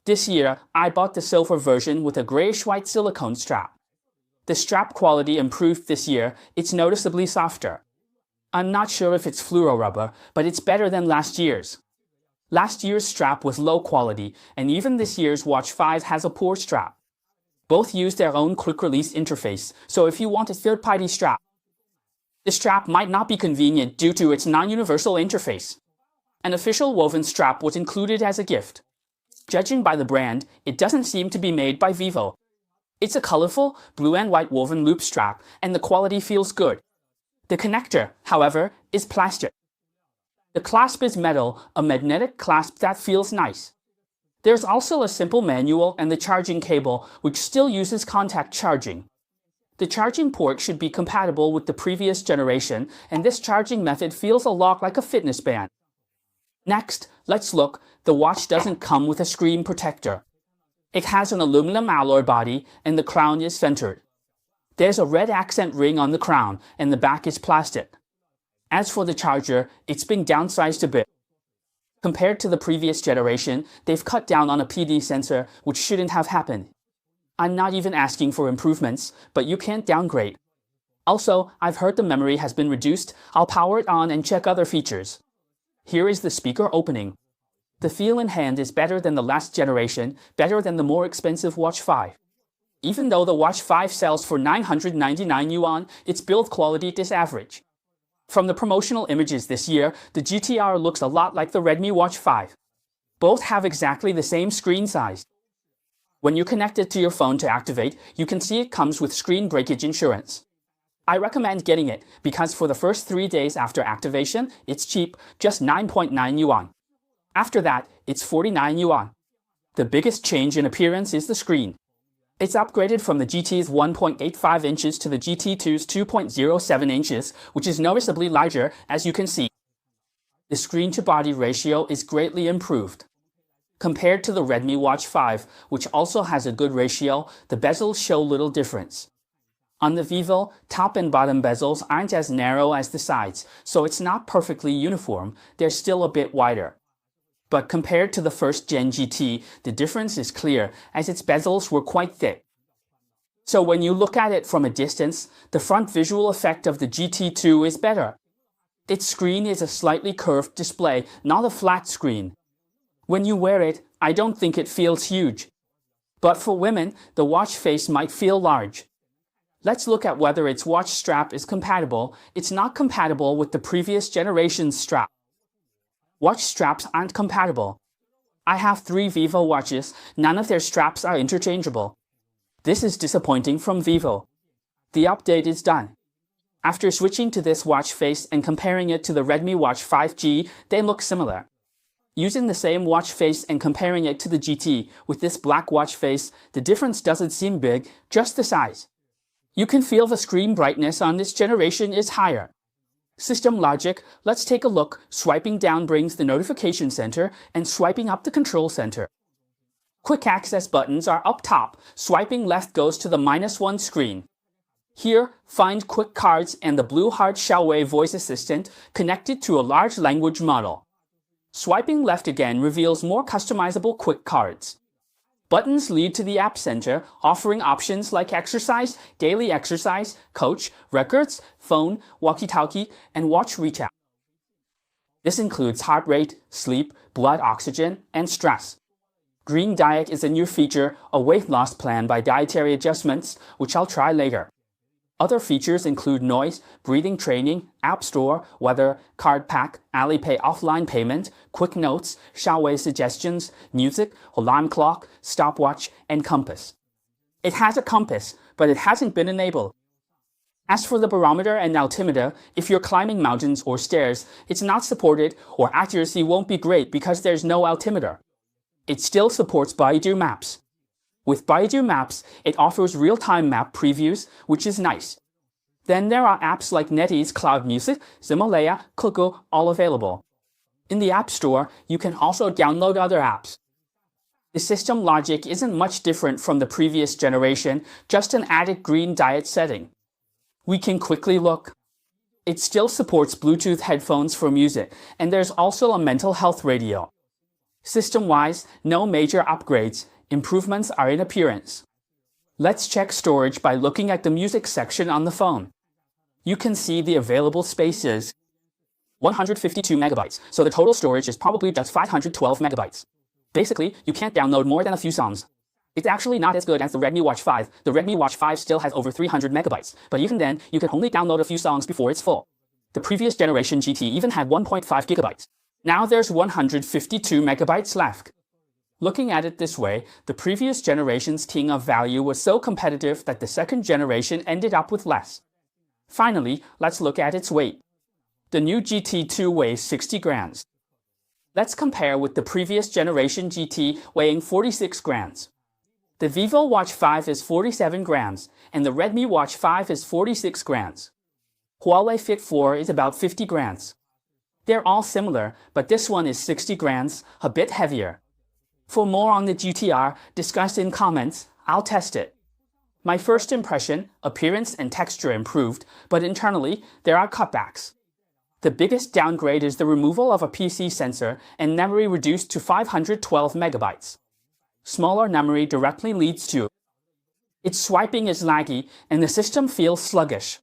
This year, I bought the silver version with a grayish-white silicone strap. The strap quality improved this year, it's noticeably softer. I'm not sure if it's fluoro rubber, but it's better than last year's. Last year's strap was low quality, and even this year's Watch 5 has a poor strap. Both use their own quick-release interface, so if you want a third-party strap, the strap might not be convenient due to its non-universal interface. An official woven strap was included as a gift. Judging by the brand, it doesn't seem to be made by Vivo. It's a colorful, blue and white woven loop strap, and the quality feels good. The connector, however, is plastic. The clasp is metal, a magnetic clasp that feels nice. There's also a simple manual and the charging cable, which still uses contact charging. The charging port should be compatible with the previous generation, and this charging method feels a lot like a fitness band. Next, let's look. The watch doesn't come with a screen protector. It has an aluminum alloy body, and the crown is centered. There's a red accent ring on the crown, and the back is plastic. As for the charger, it's been downsized a bit. Compared to the previous generation, they've cut down on a PD sensor, which shouldn't have happened. I'm not even asking for improvements, but you can't downgrade. Also, I've heard the memory has been reduced. I'll power it on and check other features. Here is the speaker opening. The feel in hand is better than the last generation, better than the more expensive Watch 5. Even though the Watch 5 sells for 999 yuan, its build quality is average. From the promotional images this year, the GTR looks a lot like the Redmi Watch 5. Both have exactly the same screen size. When you connect it to your phone to activate, you can see it comes with screen breakage insurance. I recommend getting it because for the first 3 days after activation, it's cheap, just 9.9 yuan. After that, it's 49 yuan. The biggest change in appearance is the screen. It's upgraded from the GT's 1.85 inches to the GT2's 2.07 inches, which is noticeably larger, as you can see. The screen-to-body ratio is greatly improved. Compared to the Redmi Watch 5, which also has a good ratio, the bezels show little difference. On the Vivo, top and bottom bezels aren't as narrow as the sides, so it's not perfectly uniform, they're still a bit wider. But compared to the first-gen GT, the difference is clear, as its bezels were quite thick. So when you look at it from a distance, the front visual effect of the GT2 is better. Its screen is a slightly curved display, not a flat screen. When you wear it, I don't think it feels huge. But for women, the watch face might feel large. Let's look at whether its watch strap is compatible. It's not compatible with the previous generation's strap. Watch straps aren't compatible. I have 3 Vivo watches, none of their straps are interchangeable. This is disappointing from Vivo. The update is done. After switching to this watch face and comparing it to the Redmi Watch 5G, they look similar. Using the same watch face and comparing it to the GT with this black watch face, the difference doesn't seem big, just the size. You can feel the screen brightness on this generation is higher. System logic, let's take a look. Swiping down brings the notification center and swiping up the control center. Quick access buttons are up top. Swiping left goes to the -1 screen. Here, find quick cards and the blue heart Xiaowei voice assistant connected to a large language model. Swiping left again reveals more customizable quick cards. Buttons lead to the App Center, offering options like exercise, daily exercise, coach, records, phone, walkie-talkie, and watch recap. This includes heart rate, sleep, blood oxygen, and stress. Green Diet is a new feature, a weight loss plan by dietary adjustments, which I'll try later. Other features include noise, breathing training, App Store, weather, card pack, Alipay offline payment, quick notes, Xiaowei suggestions, music, alarm clock, stopwatch, and compass. It has a compass, but it hasn't been enabled. As for the barometer and altimeter, if you're climbing mountains or stairs, it's not supported or accuracy won't be great because there's no altimeter. It still supports Baidu Maps. With Baidu Maps, it offers real-time map previews, which is nice. Then there are apps like NetEase Cloud Music, Himalaya, Kuku, all available. In the App Store, you can also download other apps. The system logic isn't much different from the previous generation, just an added Green Diet setting. We can quickly look. It still supports Bluetooth headphones for music, and there's also a mental health radio. System-wise, no major upgrades, improvements are in appearance. Let's check storage by looking at the music section on the phone. You can see the available space is 152 megabytes, so the total storage is probably just 512 megabytes. Basically, you can't download more than a few songs. It's actually not as good as the Redmi Watch 5. The Redmi Watch 5 still has over 300 megabytes, but even then, you can only download a few songs before it's full. The previous generation GT even had 1.5 gigabytes. Now there's 152 megabytes left. Looking at it this way, the previous generation's king of value was so competitive that the second generation ended up with less. Finally, let's look at its weight. The new GT2 weighs 60 grams. Let's compare with the previous generation GT weighing 46 grams. The Vivo Watch 5 is 47 grams, and the Redmi Watch 5 is 46 grams. Huawei Fit 4 is about 50 grams. They're all similar, but this one is 60 grams, a bit heavier. For more on the GTR, discuss in comments, I'll test it. My first impression, appearance and texture improved, but internally, there are cutbacks. The biggest downgrade is the removal of a PC sensor and memory reduced to 512 megabytes. Smaller memory directly leads to its swiping is laggy and the system feels sluggish.